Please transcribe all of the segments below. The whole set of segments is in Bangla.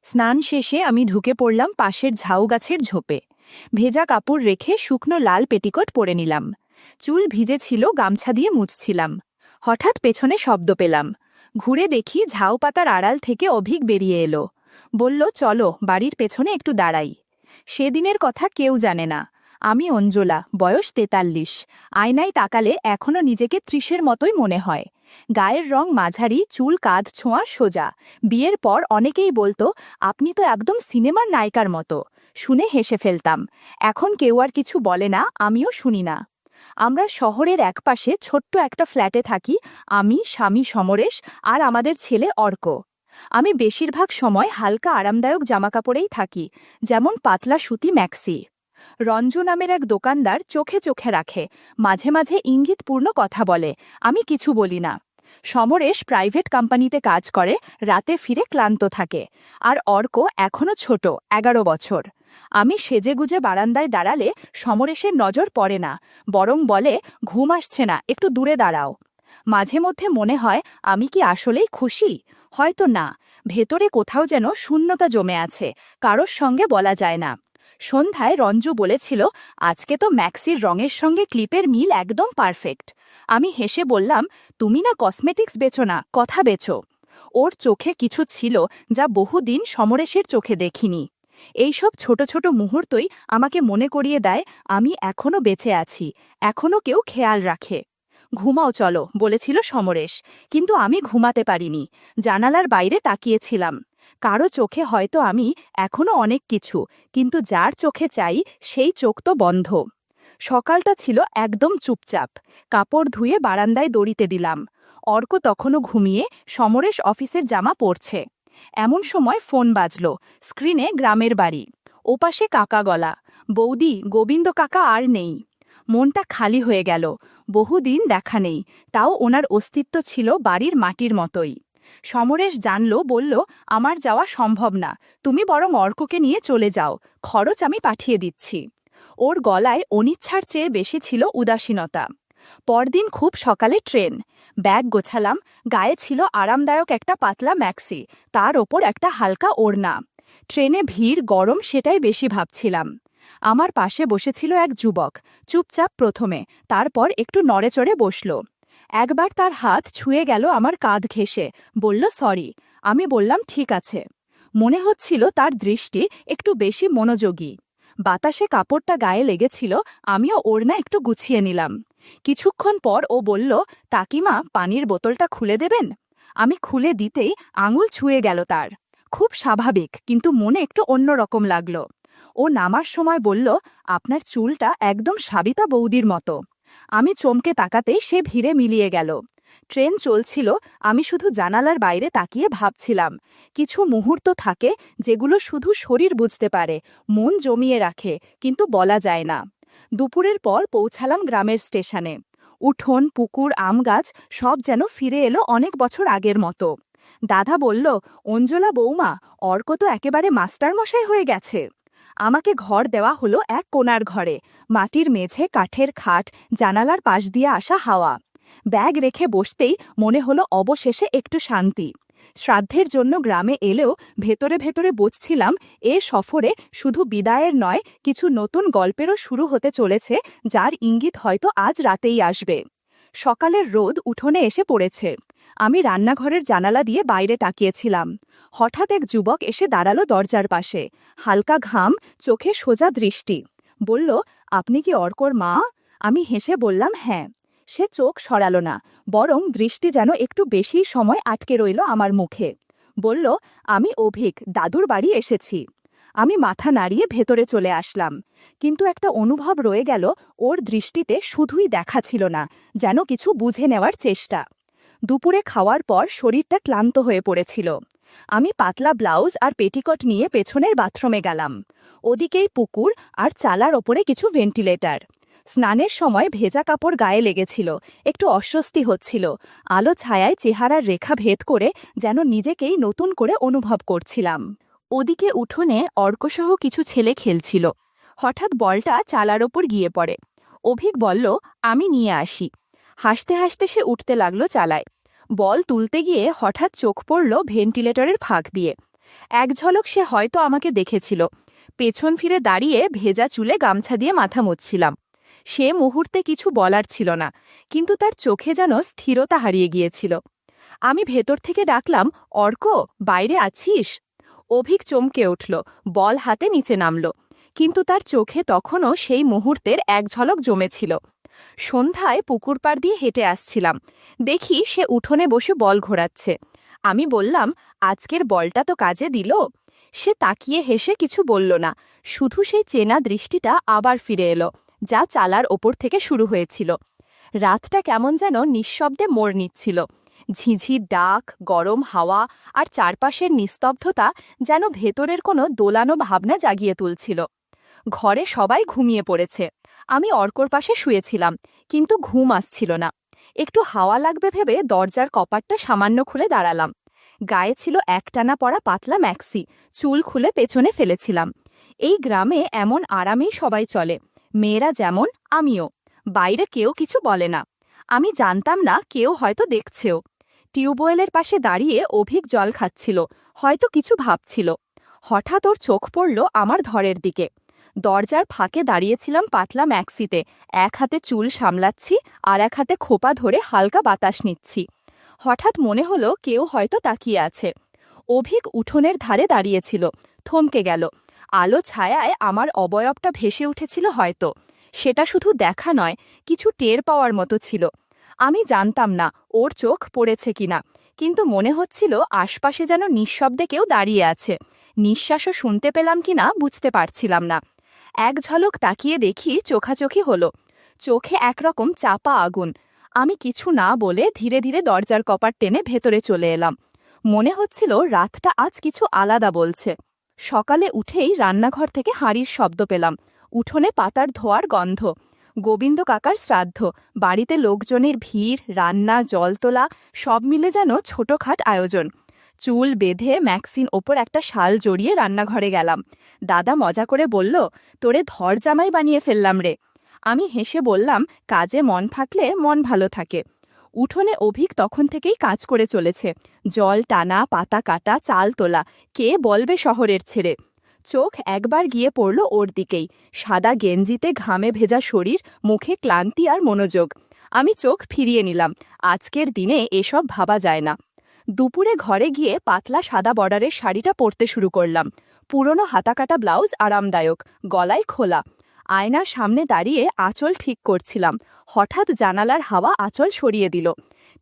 স্নান শেষে আমি ঢুকে পড়লাম পাশের ঝাউ গাছের ঝোপে। ভেজা কাপড় রেখে শুকনো লাল পেটিকোট পরে নিলাম। চুল ভিজে ছিল, গামছা দিয়ে মুছছিলাম। হঠাৎ পেছনে শব্দ পেলাম। ঘুরে দেখি ঝাউ পাতার আড়াল থেকে অভিক বেরিয়ে এলো। বলল, চলো বাড়ির পেছনে একটু দাঁড়াই। সেদিনের কথা কেউ জানে না। আমি অঞ্জলা, বয়স ৪৩। আয়নায় তাকালে এখনো নিজেকে ৩০-এর মতোই মনে হয়। গায়ের রং মাঝারি, চুল কাঁধ ছোঁয়া, সোজা। বিয়ের পর অনেকেই বলতো, আপনি তো একদম সিনেমার নায়িকার মতো। শুনে হেসে ফেলতাম। এখন কেউ আর কিছু বলে না, আমিও শুনি না। আমরা শহরের একপাশে ছোট্ট একটা ফ্ল্যাটে থাকি। আমি, স্বামী সমরেশ আর আমাদের ছেলে অর্ক। আমি বেশিরভাগ সময় হালকা আরামদায়ক জামাকাপড়েই থাকি, যেমন পাতলা সুতি ম্যাক্সি। রঞ্জু নামের এক দোকানদার চোখে চোখে রাখে, মাঝে মাঝে ইঙ্গিতপূর্ণ কথা বলে। আমি কিছু বলি না। সমরেশ প্রাইভেট কোম্পানিতে কাজ করে, রাতে ফিরে ক্লান্ত থাকে। আর অর্ক এখনো ছোট, ১১ বছর। আমি সেজেগুজে বারান্দায় দাঁড়ালে সমরেশের নজর পড়ে না, বরং বলে, ঘুম আসছে না, একটু দূরে দাঁড়াও। মাঝে মধ্যে মনে হয়, আমি কি আসলেই খুশি? হয়তো না। ভেতরে কোথাও যেন শূন্যতা জমে আছে, কারোর সঙ্গে বলা যায় না। সন্ধ্যায় রঞ্জু বলেছিল, আজকে তো ম্যাক্সির রঙের সঙ্গে ক্লিপের মিল একদম পারফেক্ট। আমি হেসে বললাম, তুমি না কসমেটিক্স বেচো না, কথা বেচো। ওর চোখে কিছু ছিল যা বহুদিন সমরেশের চোখে দেখিনি। এইসব ছোট ছোট মুহূর্তই আমাকে মনে করিয়ে দেয়, আমি এখনো বেঁচে আছি, এখনো কেউ খেয়াল রাখে। ঘুমাও চলো, বলেছিল সমরেশ, কিন্তু আমি ঘুমাতে পারিনি। জানালার বাইরে তাকিয়েছিলাম। কারো চোখে হয়তো আমি এখনো অনেক কিছু, কিন্তু যার চোখে চাই সেই চোখ তো বন্ধ। সকালটা ছিল একদম চুপচাপ। কাপড় ধুয়ে বারান্দায় দড়িতে দিলাম। অর্ক তখনও ঘুমিয়ে, সমরেশ অফিসের জামা পরছে। এমন সময় ফোন বাজল। স্ক্রিনে গ্রামের বাড়ি। ওপাশে কাকা গলা, বৌদি, গোবিন্দ কাকা আর নেই। মনটা খালি হয়ে গেল। বহুদিন দেখা নেই, তাও ওনার অস্তিত্ব ছিল বাড়ির মাটির মতোই। সমরেশ জানল, বলল, আমার যাওয়া সম্ভব না, তুমি বরং অর্ককে নিয়ে চলে যাও, খরচ আমি পাঠিয়ে দিচ্ছি। ওর গলায় অনিচ্ছার চেয়ে বেশি ছিল উদাসীনতা। পরদিন খুব সকালে ট্রেন। ব্যাগ গোছালাম। গায়ে ছিল আরামদায়ক একটা পাতলা ম্যাক্সি, তার ওপর একটা হালকা ওড়না। ট্রেনে ভিড়, গরম, সেটাই বেশি ভাবছিলাম। আমার পাশে বসেছিল এক যুবক, চুপচাপ প্রথমে, তারপর একটু নড়েচড়ে বসল। একবার তার হাত ছুঁয়ে গেল আমার কাঁধ ঘেঁষে, বলল, সরি। আমি বললাম, ঠিক আছে। মনে হচ্ছিল তার দৃষ্টি একটু বেশি মনোযোগী। বাতাসে কাপড়টা গায়ে লেগেছিল, আমিও ওড়না একটু গুছিয়ে নিলাম। কিছুক্ষণ পর ও বলল, কাকিমা, পানির বোতলটা খুলে দেবেন? আমি খুলে দিতেই আঙুল ছুঁয়ে গেল তার। খুব স্বাভাবিক, কিন্তু মনে একটু অন্যরকম লাগল। ও নামার সময় বলল, আপনার চুলটা একদম সাবিতা বৌদির মতো। আমি চমকে তাকাতেই সে ভিড়ে মিলিয়ে গেল। ট্রেন চলছিল, আমি শুধু জানালার বাইরে তাকিয়ে ভাবছিলাম। কিছু মুহূর্ত থাকে যেগুলো শুধু শরীর বুঝতে পারে, মন জমিয়ে রাখে, কিন্তু বলা যায় না। দুপুরের পর পৌঁছালাম গ্রামের স্টেশনে। উঠোন, পুকুর, আম গাছ সব যেন ফিরে এলো অনেক বছর আগের মতো। দাদা বলল, অঞ্জলা বৌমা, অর্ক তো একেবারে মাস্টারমশাই হয়ে গেছে। আমাকে ঘর দেওয়া হলো এক কোণার ঘরে। মাটির মেঝে, কাঠের খাট, জানালার পাশ দিয়ে আসা হাওয়া। ব্যাগ রেখে বসতেই মনে হলো অবশেষে একটু শান্তি। শ্রাদ্ধের জন্য গ্রামে এলেও ভেতরে ভেতরে বুঝছিলাম, এ সফরে শুধু বিদায়ের নয়, কিছু নতুন গল্পেরও শুরু হতে চলেছে, যার ইঙ্গিত হয়তো আজ রাতেই আসবে। সকালের রোদ উঠোনে এসে পড়েছে। আমি রান্নাঘরের জানালা দিয়ে বাইরে তাকিয়েছিলাম। হঠাৎ এক যুবক এসে দাঁড়ালো দরজার পাশে। হালকা ঘাম, চোখে সোজা দৃষ্টি। বলল, আপনি কি অর্কর মা? আমি হেসে বললাম, হ্যাঁ। সে চোখ সরালো না, বরং দৃষ্টি যেন একটু বেশি সময় আটকে রইল আমার মুখে। বলল, আমি অভিক, দাদুর বাড়ি এসেছি। আমি মাথা নাড়িয়ে ভেতরে চলে আসলাম। কিন্তু একটা অনুভব রয়ে গেল, ওর দৃষ্টিতে শুধুই দেখা ছিল না, যেন কিছু বুঝে নেওয়ার চেষ্টা। দুপুরে খাওয়ার পর শরীরটা ক্লান্ত হয়ে পড়েছিল। আমি পাতলা ব্লাউজ আর পেটিকট নিয়ে পেছনের বাথরুমে গেলাম। ওদিকেই পুকুর, আর চালার ওপরে কিছু ভেন্টিলেটর। স্নানের সময় ভেজা কাপড় গায়ে লেগেছিল, একটু অস্বস্তি হচ্ছিল। আলো ছায়ায় চেহারার রেখা ভেদ করে যেন নিজেকেই নতুন করে অনুভব করছিলাম। ওদিকে উঠোনে অর্কসহ কিছু ছেলে খেলছিল। হঠাৎ বলটা চালার ওপর গিয়ে পড়ে। অভিক বলল, আমি নিয়ে আসি। হাসতে হাসতে সে উঠতে লাগলো চালায়। বল তুলতে গিয়ে হঠাৎ চোখ পড়ল ভেন্টিলেটরের ফাঁক দিয়ে। এক ঝলক সে হয়তো আমাকে দেখেছিল। পেছন ফিরে দাঁড়িয়ে ভেজা চুলে গামছা দিয়ে মাথা মুছছিলাম। সে মুহূর্তে কিছু বলার ছিল না, কিন্তু তার চোখে যেন স্থিরতা হারিয়ে গিয়েছিল। আমি ভেতর থেকে ডাকলাম, অর্ক, বাইরে আছিস? অভিক চমকে উঠল, বল হাতে নিচে নামল, কিন্তু তার চোখে তখনও সেই মুহূর্তের এক ঝলক জমেছিল। সন্ধ্যায় পুকুর পাড় দিয়ে হেঁটে আসছিলাম, দেখি সে উঠোনে বসে বল ঘোরাচ্ছে। আমি বললাম, আজকের বলটা তো কাজে দিল? সে তাকিয়ে হেসে কিছু বলল না, শুধু সেই চেনা দৃষ্টিটা আবার ফিরে এলো, যা চালার ওপর থেকে শুরু হয়েছিল। রাতটা কেমন যেন নিঃশব্দে মোড় নিচ্ছিল। ঝিঝির ডাক, গরম হাওয়া আর চারপাশের নিস্তব্ধতা যেন ভেতরের কোনো দোলানো ভাবনা জাগিয়ে তুলছিল। ঘরে সবাই ঘুমিয়ে পড়েছে। আমি অর্কর পাশে শুয়েছিলাম, কিন্তু ঘুম আসছিল না। একটু হাওয়া লাগবে ভেবে দরজার কপাটটা সামান্য খুলে দাঁড়ালাম। গায়ে ছিল একটানা পরা পাতলা ম্যাক্সি, চুল খুলে পেছনে ফেলেছিলাম। এই গ্রামে এমন আরামেই সবাই চলে, মেয়েরা যেমন, আমিও। বাইরে কেউ কিছু বলে না। আমি জানতাম না কেউ হয়তো দেখছেও। টিউবওয়েলের পাশে দাঁড়িয়ে অভিক জল খাচ্ছিল, হয়তো কিছু ভাবছিল। হঠাৎ ওর চোখ পড়ল আমার ধরের দিকে। দরজার ফাঁকে দাঁড়িয়েছিলাম পাতলা ম্যাক্সিতে, এক হাতে চুল সামলাচ্ছি আর এক হাতে খোপা ধরে হালকা বাতাস নিচ্ছি। হঠাৎ মনে হলো কেউ হয়তো তাকিয়ে আছে। অভিক উঠোনের ধারে দাঁড়িয়েছিল, থমকে গেল। আলো ছায়ায় আমার অবয়বটা ভেসে উঠেছিল হয়তো। সেটা শুধু দেখা নয়, কিছু টের পাওয়ার মতো ছিল। আমি জানতাম না ওর চোখ পড়েছে কিনা, কিন্তু মনে হচ্ছিল আশপাশে যেন নিঃশব্দে কেউ দাঁড়িয়ে আছে। নিঃশ্বাসও শুনতে পেলাম কিনা বুঝতে পারছিলাম না। এক ঝলক তাকিয়ে দেখি চোখাচোখি হলো। চোখে একরকম চাপা আগুন। আমি কিছু না বলে ধীরে ধীরে দরজার কপাট টেনে ভেতরে চলে এলাম। মনে হচ্ছিল রাতটা আজ কিছু আলাদা বলছে। সকালে উঠেই রান্নাঘর থেকে হাঁড়ির শব্দ পেলাম, উঠোনে পাতার ধোয়ার গন্ধ। গোবিন্দ কাকার শ্রাদ্ধ, বাড়িতে লোকজনের ভিড়, রান্না, জল তোলা, সব মিলে যেন ছোটখাট আয়োজন। চুল বেঁধে ম্যাক্সিন ওপর একটা শাল জড়িয়ে রান্নাঘরে গেলাম। দাদা মজা করে বলল, তোরে ধর জামাই বানিয়ে ফেললাম রে। আমি হেসে বললাম, কাজে মন থাকলে মন ভালো থাকে। উঠোনে অভিক তখন থেকেই কাজ করে চলেছে, জল টানা, পাতা কাটা, চাল তোলা। কে বলবে শহরের ছেড়ে? চোখ একবার গিয়ে পড়ল ওর দিকেই, সাদা গেঞ্জিতে ঘামে ভেজা শরীর, মুখে ক্লান্তি আর মনোযোগ। আমি চোখ ফিরিয়ে নিলাম। আজকের দিনে এসব ভাবা যায় না। দুপুরে ঘরে গিয়ে পাতলা সাদা বর্ডারের শাড়িটা পরতে শুরু করলাম। পুরনো হাতাকাটা ব্লাউজ আরামদায়ক, গলায় খোলা। আয়নার সামনে দাঁড়িয়ে আঁচল ঠিক করছিলাম। হঠাৎ জানালার হাওয়া আঁচল সরিয়ে দিল।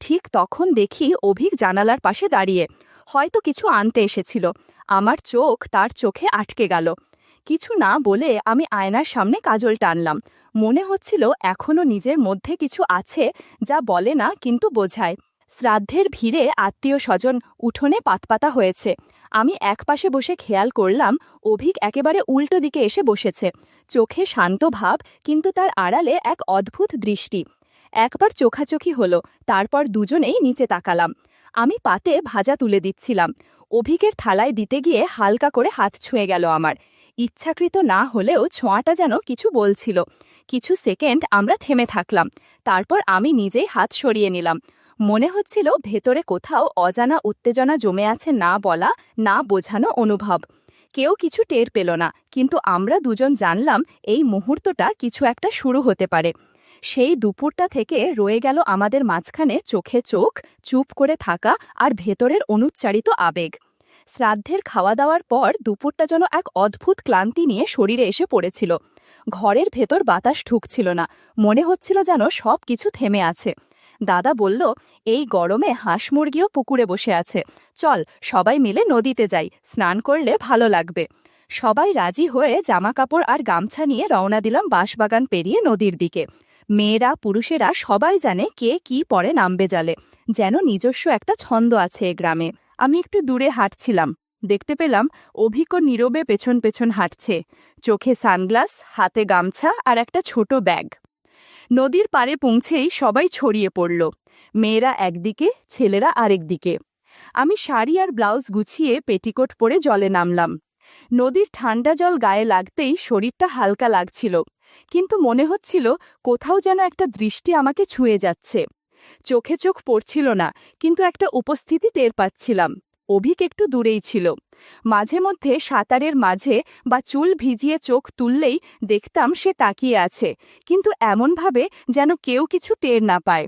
ঠিক তখন দেখি অভিক জানালার পাশে দাঁড়িয়ে, হয়তো কিছু আনতে এসেছিল। আমার চোখ তার চোখে আটকে গেল। কিছু না বলে আমি আয়নার সামনে কাজল টানলাম। মনে হচ্ছিল এখনো নিজের মধ্যে কিছু আছে, যা বলে না কিন্তু বোঝায়। শ্রাদ্ধের ভিড়ে আত্মীয় স্বজন উঠোনে পাতপাতা হয়েছে। আমি একপাশে বসে খেয়াল করলাম অভিক একেবারে উল্টো দিকে এসে বসেছে। চোখে শান্ত ভাব, কিন্তু তার আড়ালে এক অদ্ভুত দৃষ্টি। একবার চোখাচোখি হলো, তারপর দুজনেই নিচে তাকালাম। আমি পাতে ভাজা তুলে দিচ্ছিলাম। অভিকের থালায় দিতে গিয়ে হালকা করে হাত ছুঁয়ে গেল আমার। ইচ্ছাকৃত না হলেও ছোঁয়াটা যেন কিছু বলছিল। কিছু সেকেন্ড আমরা থেমে থাকলাম, তারপর আমি নিজেই হাত সরিয়ে নিলাম। মনে হচ্ছিল ভেতরে কোথাও অজানা উত্তেজনা জমে আছে, না বলা, না বোঝানো অনুভব। কেউ কিছু টের পেল না, কিন্তু আমরা দুজন জানলাম এই মুহূর্তটা কিছু একটা শুরু হতে পারে। সেই দুপুরটা থেকে রয়ে গেল আমাদের মাঝখানে চোখে চোখ, চুপ করে থাকা আর ভেতরের অনুচ্চারিত আবেগ। শ্রাদ্ধের খাওয়া দাওয়ার পর দুপুরটা যেন এক অদ্ভুত ক্লান্তি নিয়ে শরীরে এসে পড়েছিল। ঘরের ভেতর বাতাস ঢুকছিল না, মনে হচ্ছিল যেন সব কিছু থেমে আছে। দাদা বলল, এই গরমে হাঁস মুরগিও পুকুরে বসে আছে, চল সবাই মিলে নদীতে যাই, স্নান করলে ভালো লাগবে। সবাই রাজি হয়ে জামাকাপড় আর গামছা নিয়ে রওনা দিলাম বাঁশবাগান পেরিয়ে নদীর দিকে। মেয়েরা, পুরুষেরা সবাই জানে কে কি পরে নামবে জালে, যেন নিজস্ব একটা ছন্দ আছে এ গ্রামে। আমি একটু দূরে হাঁটছিলাম, দেখতে পেলাম অভিক নীরবে পেছন পেছন হাঁটছে, চোখে সানগ্লাস, হাতে গামছা আর একটা ছোট ব্যাগ। নদীর পাড়ে পৌঁছেই সবাই ছড়িয়ে পড়ল, মেয়েরা একদিকে, ছেলেরা আরেক দিকে। আমি শাড়ি আর ব্লাউজ গুছিয়ে পেটিকোট পরে জলে নামলাম। নদীর ঠান্ডা জল গায়ে লাগতেই শরীরটা হালকা লাগছিল, কিন্তু মনে হচ্ছিল কোথাও যেন একটা দৃষ্টি আমাকে ছুঁয়ে যাচ্ছে। চোখে চোখ পড়ছিল না, কিন্তু একটা উপস্থিতি টের পাচ্ছিলাম। অভিক একটু দূরেই ছিল, মাঝে মধ্যে সাঁতারের মাঝে বা চুল ভিজিয়ে চোখ তুললেই দেখতাম সে তাকিয়ে আছে, কিন্তু এমনভাবে যেন কেউ কিছু টের না পায়।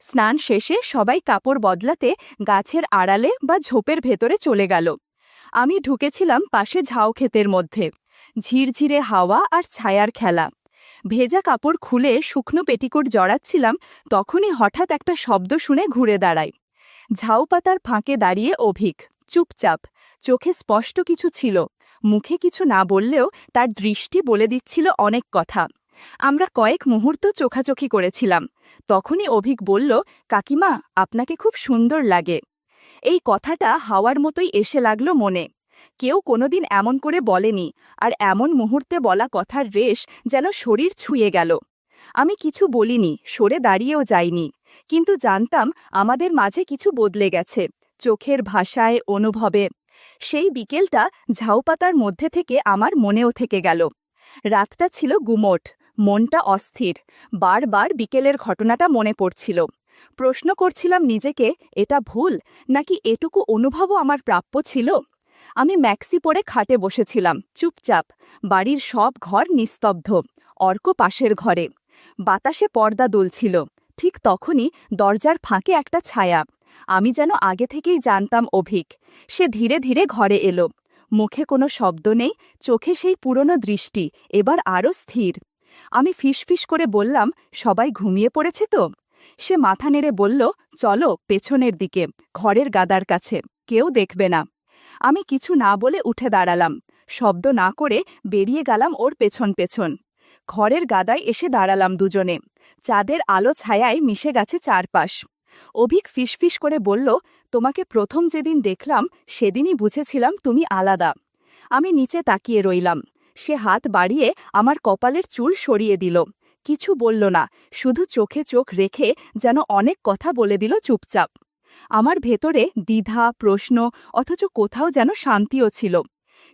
স্নান শেষে সবাই কাপড় বদলাতে গাছের আড়ালে বা ঝোপের ভেতরে চলে গেল। আমি ঢুকেছিলাম পাশে ঝাউ ক্ষেতের মধ্যে। ঝিরঝিরে হাওয়া আর ছায়ার খেলা। ভেজা কাপড় খুলে শুকনো পেটিকোট জড়াচ্ছিলাম, তখনই হঠাৎ একটা শব্দ শুনে ঘুরে দাঁড়াই। ঝাউ পাতার ফাঁকে দাঁড়িয়ে অভিক, চুপচাপ। চোখে স্পষ্ট কিছু ছিল, মুখে কিছু না বললেও তার দৃষ্টি বলে দিচ্ছিল অনেক কথা। আমরা কয়েক মুহূর্ত চোখাচোখি করেছিলাম। তখনই অভিক বলল, কাকিমা, আপনাকে খুব সুন্দর লাগে। এই কথাটা হাওয়ার মতোই এসে লাগলো মনে। কেউ কোনোদিন এমন করে বলেনি, আর এমন মুহূর্তে বলা কথার রেশ যেন শরীর ছুঁয়ে গেল। আমি কিছু বলিনি, সরে দাঁড়িয়েও যাইনি, কিন্তু জানতাম আমাদের মাঝে কিছু বদলে গেছে, চোখের ভাষায়, অনুভবে। সেই বিকেলটা ঝাউপাতার মধ্যে থেকে আমার মনেও থেকে গেল। রাতটা ছিল গুমোট, মনটা অস্থির। বারবার বিকেলের ঘটনাটা মনে পড়ছিল। প্রশ্ন করছিলাম নিজেকে, এটা ভুল নাকি এটুকু অনুভবও আমার প্রাপ্য ছিল? আমি ম্যাক্সি পরে খাটে বসেছিলাম, চুপচাপ। বাড়ির সব ঘর নিস্তব্ধ। অর্ক পাশের ঘরে। বাতাসে পর্দা দুলছিল। ঠিক তখনই দরজার ফাঁকে একটা ছায়া। আমি যেন আগে থেকেই জানতাম অভিক। সে ধীরে ধীরে ঘরে এলো। মুখে কোনো শব্দ নেই, চোখে সেই পুরনো দৃষ্টি, এবার আরও স্থির। আমি ফিসফিস করে বললাম, সবাই ঘুমিয়ে পড়েছে তো? সে মাথা নেড়ে বলল, চলো পেছনের দিকে, ঘরের গাদার কাছে, কেউ দেখবে না। আমি কিছু না বলে উঠে দাঁড়ালাম। শব্দ না করে বেরিয়ে গেলাম ওর পেছন পেছন। ঘরের গাদায় এসে দাঁড়ালাম দুজনে। চাঁদের আলো ছায়ায় মিশে গেছে চারপাশ। অভিক ফিসফিস করে বলল, তোমাকে প্রথম যেদিন দেখলাম সেদিনই বুঝেছিলাম তুমি আলাদা। আমি নিচে তাকিয়ে রইলাম। সে হাত বাড়িয়ে আমার কপালের চুল সরিয়ে দিল। কিছু বলল না, শুধু চোখে চোখ রেখে যেন অনেক কথা বলে দিল চুপচাপ। আমার ভেতরে দ্বিধা, প্রশ্ন, অথচ কোথাও যেন শান্তিও ছিল।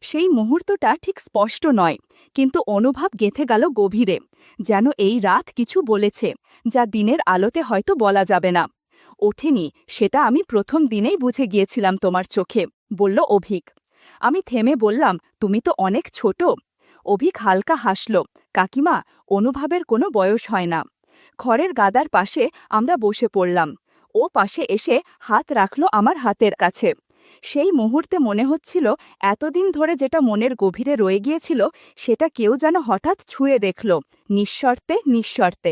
সেই মুহূর্তটা ঠিক স্পষ্ট নয়, কিন্তু অনুভব গেঁথে গেল গভীরে, যেন এই রাত কিছু বলেছে, যা দিনের আলোতে হয়তো বলা যাবে না। ওঠেনি, সেটা আমি প্রথম দিনেই বুঝে গিয়েছিলাম তোমার চোখে, বলল অভিক। আমি থেমে বললাম, তুমি তো অনেক ছোট। অভিক হালকা হাসল, কাকিমা, অনুভবের কোনো বয়স হয় না। ঘরের গাদার পাশে আমরা বসে পড়লাম। ও পাশে এসে হাত রাখল আমার হাতের কাছে। সেই মুহূর্তে মনে হচ্ছিল এতদিন ধরে যেটা মনের গভীরে রয়ে গিয়েছিল, সেটা কেউ যেন হঠাৎ ছুঁয়ে দেখল, নিঃশর্তে নিঃশর্তে।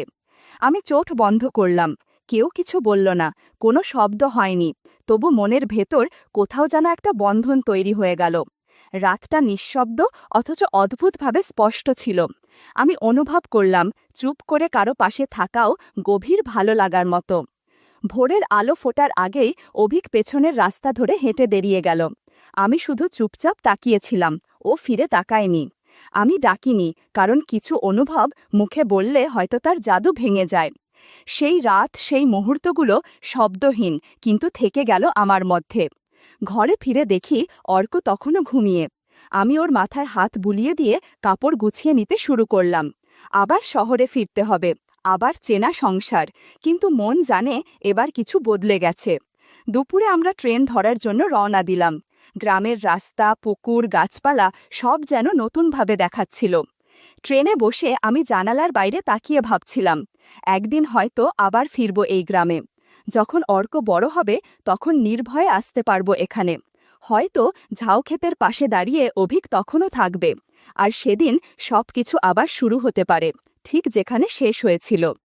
আমি চোখ বন্ধ করলাম। কেউ কিছু বলল না, কোনো শব্দ হয়নি, তবু মনের ভেতর কোথাও যেন একটা বন্ধন তৈরি হয়ে গেল। রাতটা নিঃশব্দ, অথচ অদ্ভুতভাবে স্পষ্ট ছিল। আমি অনুভব করলাম চুপ করে কারো পাশে থাকাও গভীর ভালো লাগার মতো। ভোরের আলো ফোটার আগেই অভিক পেছনের রাস্তা ধরে হেঁটে বেরিয়ে গেল। আমি শুধু চুপচাপ তাকিয়েছিলাম, ও ফিরে তাকায়নি। আমি ডাকিনি, কারণ কিছু অনুভব মুখে বললে হয়তো তার জাদু ভেঙে যায়। সেই রাত, সেই মুহূর্তগুলো শব্দহীন, কিন্তু থেকে গেল আমার মধ্যে। ঘরে ফিরে দেখি অর্ক তখনও ঘুমিয়ে। আমি ওর মাথায় হাত বুলিয়ে দিয়ে কাপড় গুছিয়ে নিতে শুরু করলাম। আবার শহরে ফিরতে হবে, আবার চেনা সংসার, কিন্তু মন জানে এবার কিছু বদলে গেছে। দুপুরে আমরা ট্রেন ধরার জন্য রওনা দিলাম। গ্রামের রাস্তা, পুকুর, গাছপালা সব যেন নতুনভাবে দেখাচ্ছিল। ট্রেনে বসে আমি জানালার বাইরে তাকিয়ে ভাবছিলাম, একদিন হয়তো আবার ফিরব এই গ্রামে। যখন অর্ক বড় হবে, তখন নির্ভয়ে আসতে পারব এখানে। হয়তো ঝাউক্ষেতের পাশে দাঁড়িয়ে অভিক তখনও থাকবে। আর সেদিন সবকিছু আবার শুরু হতে পারে, ঠিক যেখানে শেষ হয়েছিল।